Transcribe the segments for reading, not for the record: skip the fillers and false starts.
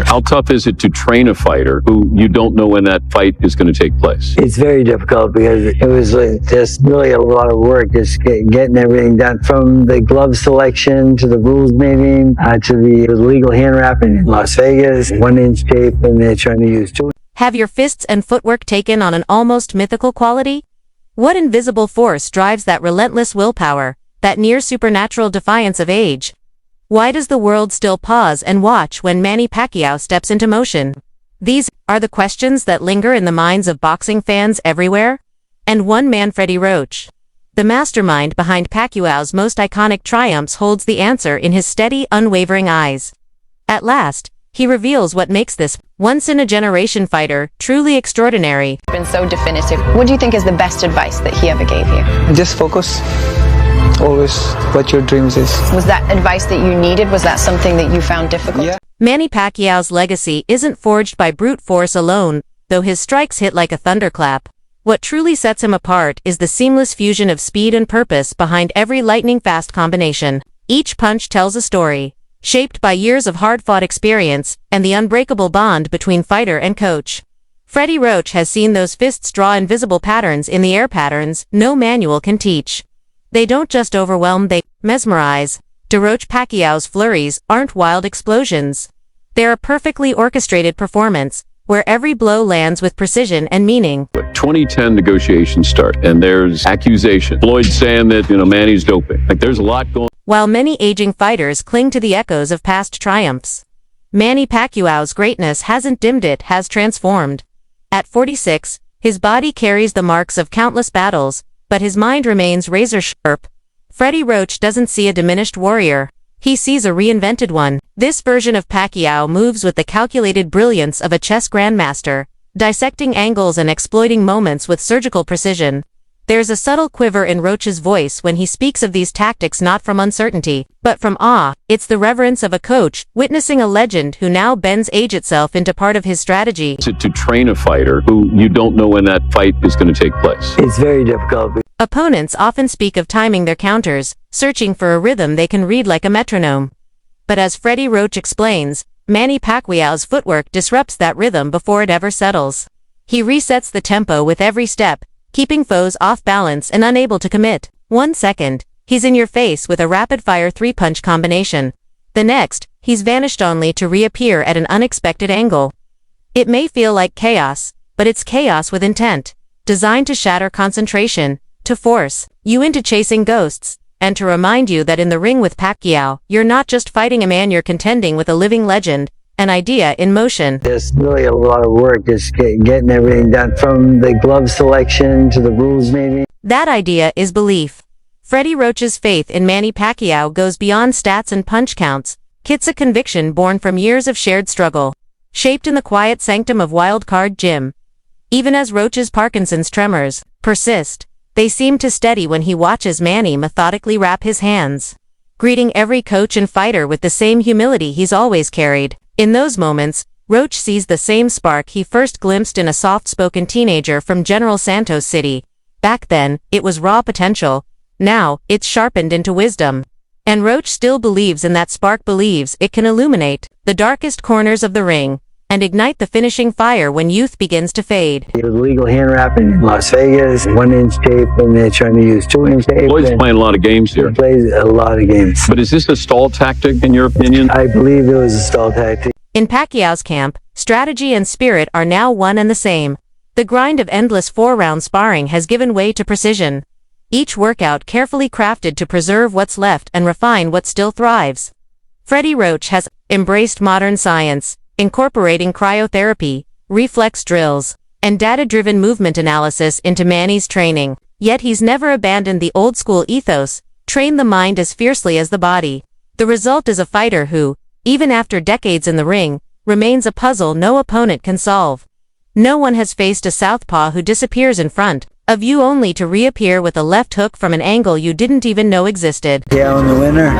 How tough is it to train a fighter who you don't know when that fight is going to take place? It's very difficult because it was just really a lot of work, just getting everything done, from the glove selection to the rules meeting to the legal hand wrapping in Las Vegas, 1-inch tape, and they're trying to use 2. Have your fists and footwork taken on an almost mythical quality? What invisible force drives that relentless willpower, that near supernatural defiance of age? Why does the world still pause and watch when Manny Pacquiao steps into motion? These are the questions that linger in the minds of boxing fans everywhere. And one man, Freddie Roach, the mastermind behind Pacquiao's most iconic triumphs, holds the answer in his steady, unwavering eyes. At last, he reveals what makes this once-in-a-generation fighter truly extraordinary. Been so definitive. What do you think is the best advice that he ever gave you? Just focus. Always what your dreams is. Was that advice that you needed? Was that something that you found difficult? Yeah. Manny Pacquiao's legacy isn't forged by brute force alone, though his strikes hit like a thunderclap. What truly sets him apart is the seamless fusion of speed and purpose behind every lightning-fast combination. Each punch tells a story, shaped by years of hard-fought experience and the unbreakable bond between fighter and coach. Freddie Roach has seen those fists draw invisible patterns in the air, patterns no manual can teach. They don't just overwhelm, they mesmerize. Roach Pacquiao's flurries aren't wild explosions. They're a perfectly orchestrated performance, where every blow lands with precision and meaning. 2010 negotiations start, and there's accusation. Floyd saying that, Manny's doping. There's a lot going on. While many aging fighters cling to the echoes of past triumphs, Manny Pacquiao's greatness hasn't dimmed, it has transformed. At 46, his body carries the marks of countless battles, but his mind remains razor-sharp. Freddie Roach doesn't see a diminished warrior. He sees a reinvented one. This version of Pacquiao moves with the calculated brilliance of a chess grandmaster, dissecting angles and exploiting moments with surgical precision. There's a subtle quiver in Roach's voice when he speaks of these tactics, not from uncertainty, but from awe. It's the reverence of a coach, witnessing a legend who now bends age itself into part of his strategy. To train a fighter who you don't know when that fight is going to take place. It's very difficult. Opponents often speak of timing their counters, searching for a rhythm they can read like a metronome. But as Freddie Roach explains, Manny Pacquiao's footwork disrupts that rhythm before it ever settles. He resets the tempo with every step, keeping foes off balance and unable to commit. 1 second, he's in your face with a rapid-fire 3-punch combination. The next, he's vanished only to reappear at an unexpected angle. It may feel like chaos, but it's chaos with intent, designed to shatter concentration, to force you into chasing ghosts, and to remind you that in the ring with Pacquiao, you're not just fighting a man, you're contending with a living legend, an idea in motion. There's really a lot of work, just getting everything done, from the glove selection to the rules meeting. That idea is belief. Freddie Roach's faith in Manny Pacquiao goes beyond stats and punch counts. It's a conviction born from years of shared struggle, shaped in the quiet sanctum of Wild Card Gym. Even as Roach's Parkinson's tremors persist, they seem to steady when he watches Manny methodically wrap his hands, greeting every coach and fighter with the same humility he's always carried. In those moments, Roach sees the same spark he first glimpsed in a soft-spoken teenager from General Santos City. Back then, it was raw potential. Now, it's sharpened into wisdom. And Roach still believes in that spark, believes it can illuminate the darkest corners of the ring and ignite the finishing fire when youth begins to fade. The legal hand wrapping in Las Vegas, 1-inch tape, and they're trying to use 2-inch tape. Floyd's playing a lot of games here. He plays a lot of games. But is this a stall tactic, in your opinion? I believe it was a stall tactic. In Pacquiao's camp, strategy and spirit are now one and the same. The grind of endless 4-round sparring has given way to precision. Each workout carefully crafted to preserve what's left and refine what still thrives. Freddie Roach has embraced modern science, incorporating cryotherapy, reflex drills, and data-driven movement analysis into Manny's training. Yet he's never abandoned the old-school ethos, trained the mind as fiercely as the body. The result is a fighter who, even after decades in the ring, remains a puzzle no opponent can solve. No one has faced a southpaw who disappears in front of you only to reappear with a left hook from an angle you didn't even know existed. Yeah, I'm the winner.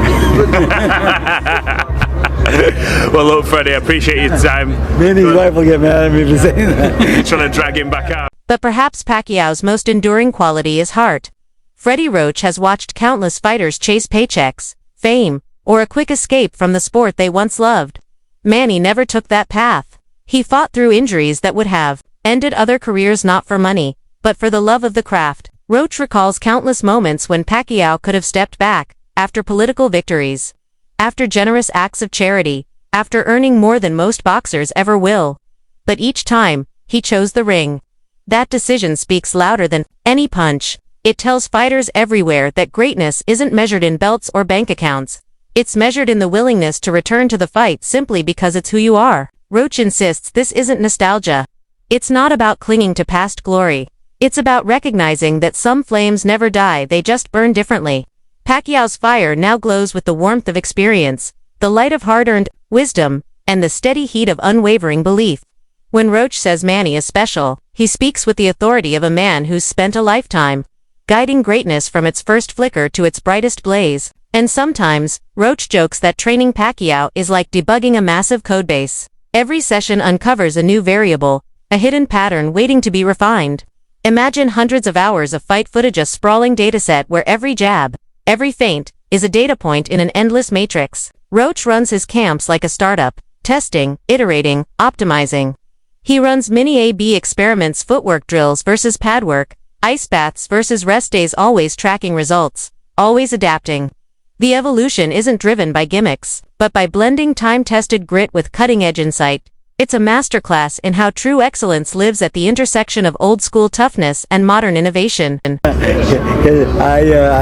Well, look, Freddie, I appreciate your time. Me and his wife will get mad at me for saying that. Trying to drag him back out. But perhaps Pacquiao's most enduring quality is heart. Freddie Roach has watched countless fighters chase paychecks, fame, or a quick escape from the sport they once loved. Manny never took that path. He fought through injuries that would have ended other careers not for money, but for the love of the craft. Roach recalls countless moments when Pacquiao could have stepped back, after political victories, after generous acts of charity, after earning more than most boxers ever will. But each time, he chose the ring. That decision speaks louder than any punch. It tells fighters everywhere that greatness isn't measured in belts or bank accounts. It's measured in the willingness to return to the fight simply because it's who you are. Roach insists this isn't nostalgia. It's not about clinging to past glory. It's about recognizing that some flames never die, they just burn differently. Pacquiao's fire now glows with the warmth of experience, the light of hard-earned wisdom, and the steady heat of unwavering belief. When Roach says Manny is special, he speaks with the authority of a man who's spent a lifetime guiding greatness from its first flicker to its brightest blaze. And sometimes, Roach jokes that training Pacquiao is like debugging a massive codebase. Every session uncovers a new variable, a hidden pattern waiting to be refined. Imagine hundreds of hours of fight footage, a sprawling dataset where every jab, every feint, is a data point in an endless matrix. Roach runs his camps like a startup, testing, iterating, optimizing. He runs mini A/B experiments, footwork drills versus pad work, ice baths versus rest days, always tracking results, always adapting. The evolution isn't driven by gimmicks, but by blending time-tested grit with cutting-edge insight. It's a masterclass in how true excellence lives at the intersection of old-school toughness and modern innovation. I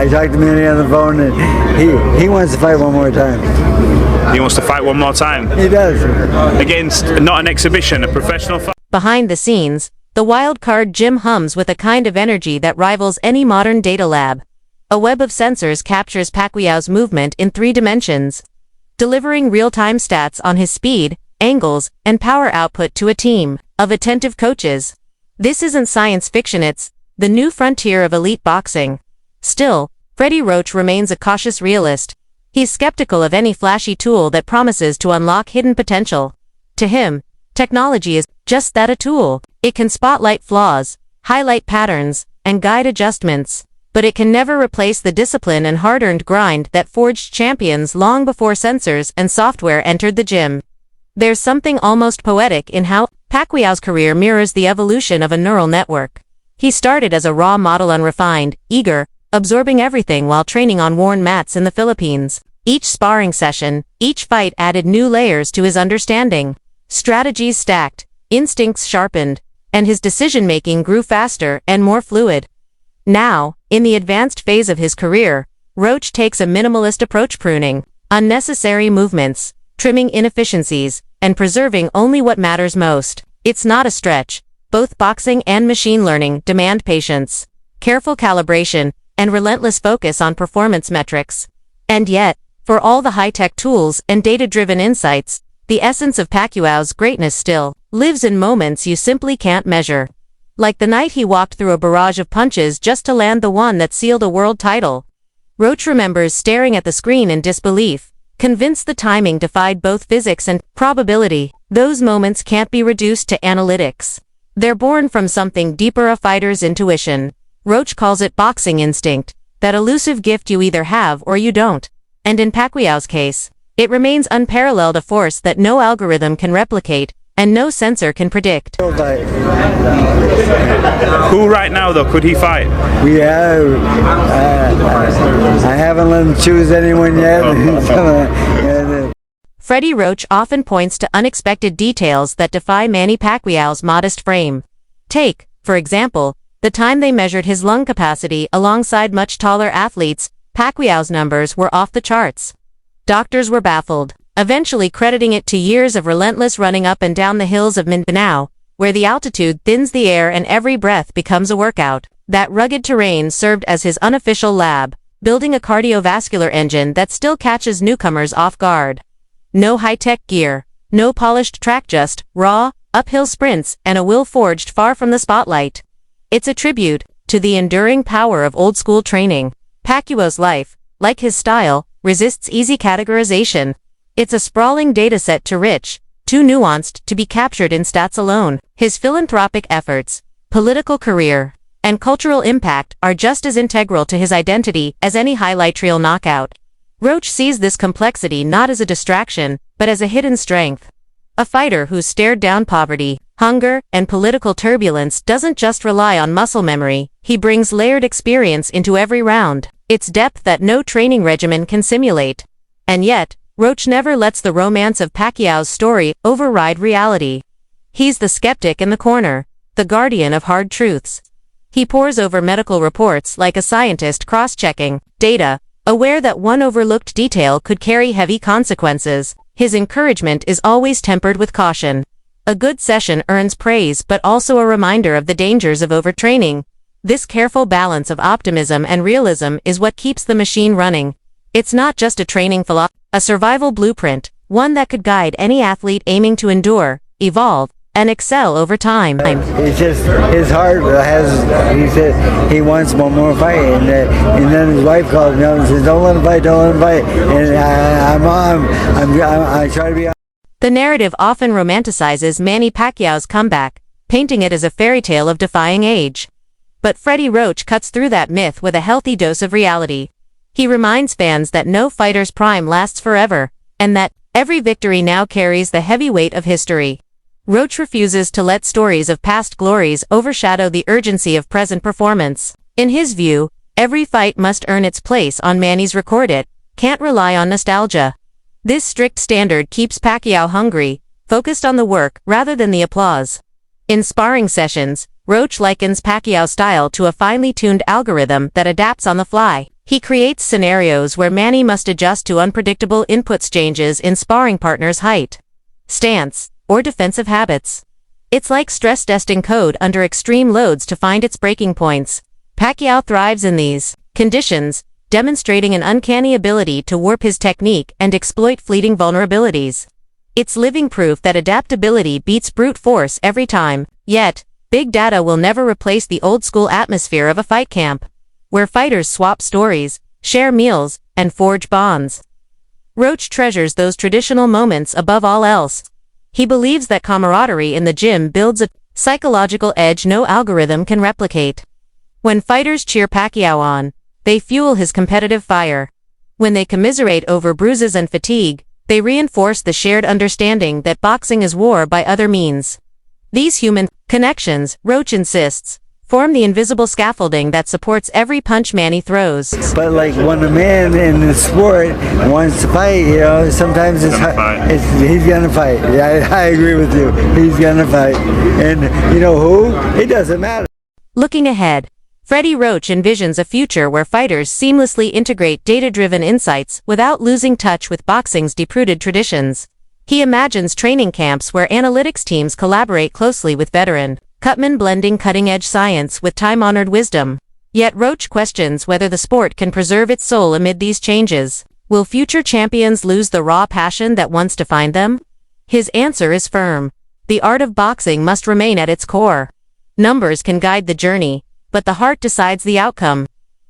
talked to Manny on the phone, and he wants to fight one more time. He wants to fight one more time. He does. Against not an exhibition, a professional fight. Behind the scenes, the wild card gym hums with a kind of energy that rivals any modern data lab. A web of sensors captures Pacquiao's movement in 3 dimensions, delivering real-time stats on his speed, angles, and power output to a team of attentive coaches. This isn't science fiction, it's the new frontier of elite boxing. Still, Freddie Roach remains a cautious realist. He's skeptical of any flashy tool that promises to unlock hidden potential. To him, technology is just that, a tool. It can spotlight flaws, highlight patterns, and guide adjustments, but it can never replace the discipline and hard-earned grind that forged champions long before sensors and software entered the gym. There's something almost poetic in how Pacquiao's career mirrors the evolution of a neural network. He started as a raw model, unrefined, eager, absorbing everything while training on worn mats in the Philippines. Each sparring session, each fight added new layers to his understanding. Strategies stacked, instincts sharpened, and his decision-making grew faster and more fluid. Now, in the advanced phase of his career, Roach takes a minimalist approach, pruning unnecessary movements, trimming inefficiencies, and preserving only what matters most. It's not a stretch. Both boxing and machine learning demand patience, careful calibration, and relentless focus on performance metrics. And yet, for all the high-tech tools and data-driven insights, the essence of Pacquiao's greatness still lives in moments you simply can't measure. Like the night he walked through a barrage of punches just to land the one that sealed a world title. Roach remembers staring at the screen in disbelief, convinced the timing defied both physics and probability. Those moments can't be reduced to analytics. They're born from something deeper, a fighter's intuition. Roach calls it boxing instinct, that elusive gift you either have or you don't. And in Pacquiao's case, it remains unparalleled, a force that no algorithm can replicate, and no sensor can predict. Who right now, though, could he fight? I haven't let him choose anyone yet. Freddie Roach often points to unexpected details that defy Manny Pacquiao's modest frame. Take, for example, the time they measured his lung capacity alongside much taller athletes. Pacquiao's numbers were off the charts. Doctors were baffled, eventually crediting it to years of relentless running up and down the hills of Mindanao, where the altitude thins the air and every breath becomes a workout. That rugged terrain served as his unofficial lab, building a cardiovascular engine that still catches newcomers off guard. No high-tech gear, no polished track, just raw, uphill sprints and a will forged far from the spotlight. It's a tribute to the enduring power of old-school training. Pacquiao's life, like his style, resists easy categorization. It's a sprawling dataset, too rich, too nuanced to be captured in stats alone. His philanthropic efforts, political career, and cultural impact are just as integral to his identity as any highlight reel knockout. Roach sees this complexity not as a distraction, but as a hidden strength. A fighter who's stared down poverty, hunger, and political turbulence doesn't just rely on muscle memory, he brings layered experience into every round. It's depth that no training regimen can simulate. And yet, Roach never lets the romance of Pacquiao's story override reality. He's the skeptic in the corner, the guardian of hard truths. He pores over medical reports like a scientist cross-checking data, aware that one overlooked detail could carry heavy consequences. His encouragement is always tempered with caution. A good session earns praise but also a reminder of the dangers of overtraining. This careful balance of optimism and realism is what keeps the machine running. It's not just a training philosophy, a survival blueprint, one that could guide any athlete aiming to endure, evolve, and excel over time. It's just his heart he said he wants one more fight, and then his wife calls me up and says, "Don't let him fight, don't let him fight." And I try to be. The narrative often romanticizes Manny Pacquiao's comeback, painting it as a fairy tale of defying age. But Freddie Roach cuts through that myth with a healthy dose of reality. He reminds fans that no fighter's prime lasts forever, and that every victory now carries the heavy weight of history. Roach refuses to let stories of past glories overshadow the urgency of present performance. In his view, every fight must earn its place on Manny's record. It can't rely on nostalgia. This strict standard keeps Pacquiao hungry, focused on the work rather than the applause. In sparring sessions, Roach likens Pacquiao's style to a finely tuned algorithm that adapts on the fly. He creates scenarios where Manny must adjust to unpredictable inputs, changes in sparring partners' height, stance, or defensive habits. It's like stress testing code under extreme loads to find its breaking points. Pacquiao thrives in these conditions, demonstrating an uncanny ability to warp his technique and exploit fleeting vulnerabilities. It's living proof that adaptability beats brute force every time. Yet, big data will never replace the old-school atmosphere of a fight camp, where fighters swap stories, share meals, and forge bonds. Roach treasures those traditional moments above all else. He believes that camaraderie in the gym builds a psychological edge no algorithm can replicate. When fighters cheer Pacquiao on, they fuel his competitive fire. When they commiserate over bruises and fatigue, they reinforce the shared understanding that boxing is war by other means. These human connections, Roach insists, form the invisible scaffolding that supports every punch Manny throws. But like when a man in the sport wants to fight, sometimes he's gonna fight. Yeah, I agree with you. He's gonna fight. And you know who? It doesn't matter. Looking ahead, Freddie Roach envisions a future where fighters seamlessly integrate data-driven insights without losing touch with boxing's deep-rooted traditions. He imagines training camps where analytics teams collaborate closely with veteran cutmen, blending cutting-edge science with time-honored wisdom. Yet Roach questions whether the sport can preserve its soul amid these changes. Will future champions lose the raw passion that once defined them? His answer is firm. The art of boxing must remain at its core. Numbers can guide the journey, but the heart decides the outcome.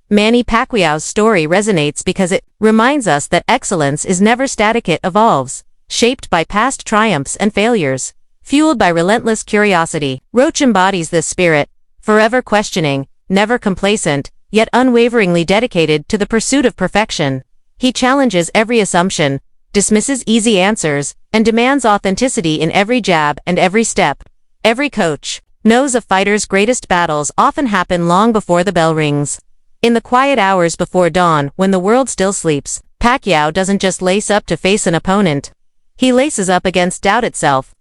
Manny Pacquiao's story resonates because it reminds us that excellence is never static, it evolves, shaped by past triumphs and failures. Fueled by relentless curiosity, Roach embodies this spirit, forever questioning, never complacent, yet unwaveringly dedicated to the pursuit of perfection. He challenges every assumption, dismisses easy answers, and demands authenticity in every jab and every step. Every coach knows a fighter's greatest battles often happen long before the bell rings. In the quiet hours before dawn, when the world still sleeps, Pacquiao doesn't just lace up to face an opponent. He laces up against doubt itself.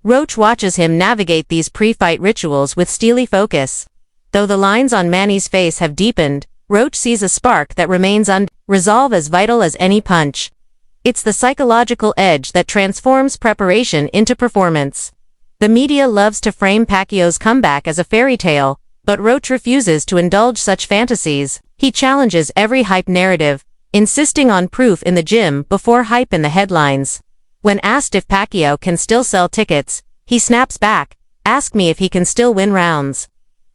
Roach watches him navigate these pre-fight rituals with steely focus. Though the lines on Manny's face have deepened, Roach sees a spark that remains resolve as vital as any punch. It's the psychological edge that transforms preparation into performance. The media loves to frame Pacquiao's comeback as a fairy tale, but Roach refuses to indulge such fantasies. He challenges every hype narrative, insisting on proof in the gym before hype in the headlines. When asked if Pacquiao can still sell tickets, he snaps back, "Ask me if he can still win rounds."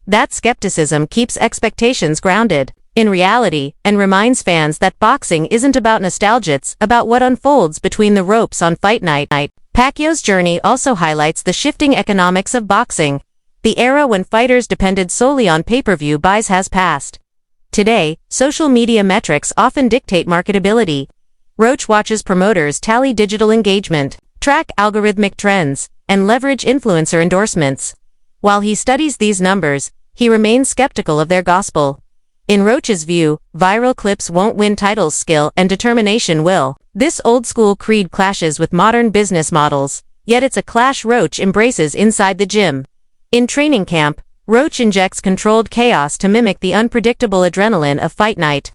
That skepticism keeps expectations grounded in reality and reminds fans that boxing isn't about nostalgia, it's about what unfolds between the ropes on fight night. Pacquiao's journey also highlights the shifting economics of boxing. The era when fighters depended solely on pay-per-view buys has passed. Today, social media metrics often dictate marketability. Roach watches promoters tally digital engagement, track algorithmic trends, and leverage influencer endorsements. While he studies these numbers, he remains skeptical of their gospel. In Roach's view, viral clips won't win titles, skill and determination will. This old-school creed clashes with modern business models, yet it's a clash Roach embraces inside the gym. In training camp, Roach injects controlled chaos to mimic the unpredictable adrenaline of fight night.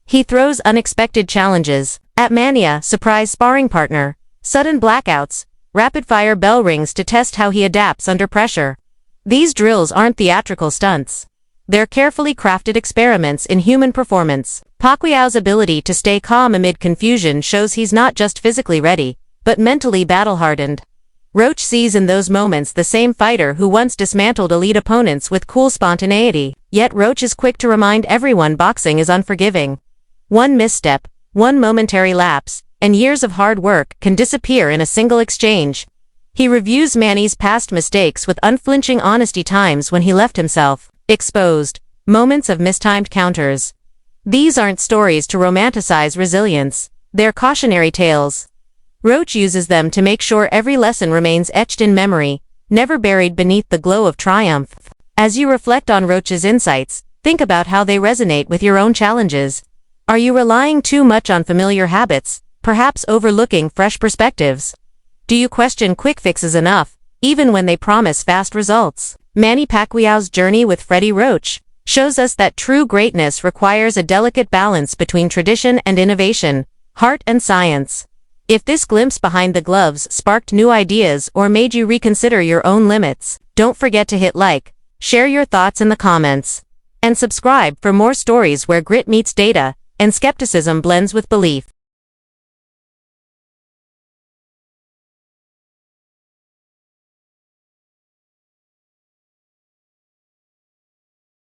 He throws unexpected challenges, at Mania, surprise sparring partner, sudden blackouts, rapid-fire bell rings to test how he adapts under pressure. These drills aren't theatrical stunts. They're carefully crafted experiments in human performance. Pacquiao's ability to stay calm amid confusion shows he's not just physically ready, but mentally battle-hardened. Roach sees in those moments the same fighter who once dismantled elite opponents with cool spontaneity. Yet Roach is quick to remind everyone boxing is unforgiving. One misstep, one momentary lapse, and years of hard work can disappear in a single exchange. He reviews Manny's past mistakes with unflinching honesty, times when he left himself exposed, moments of mistimed counters. These aren't stories to romanticize resilience, they're cautionary tales. Roach uses them to make sure every lesson remains etched in memory, never buried beneath the glow of triumph. As you reflect on Roach's insights, think about how they resonate with your own challenges. Are you relying too much on familiar habits, perhaps overlooking fresh perspectives? Do you question quick fixes enough, even when they promise fast results? Manny Pacquiao's journey with Freddie Roach shows us that true greatness requires a delicate balance between tradition and innovation, heart and science. If this glimpse behind the gloves sparked new ideas or made you reconsider your own limits, don't forget to hit like, share your thoughts in the comments, and subscribe for more stories where grit meets data and skepticism blends with belief.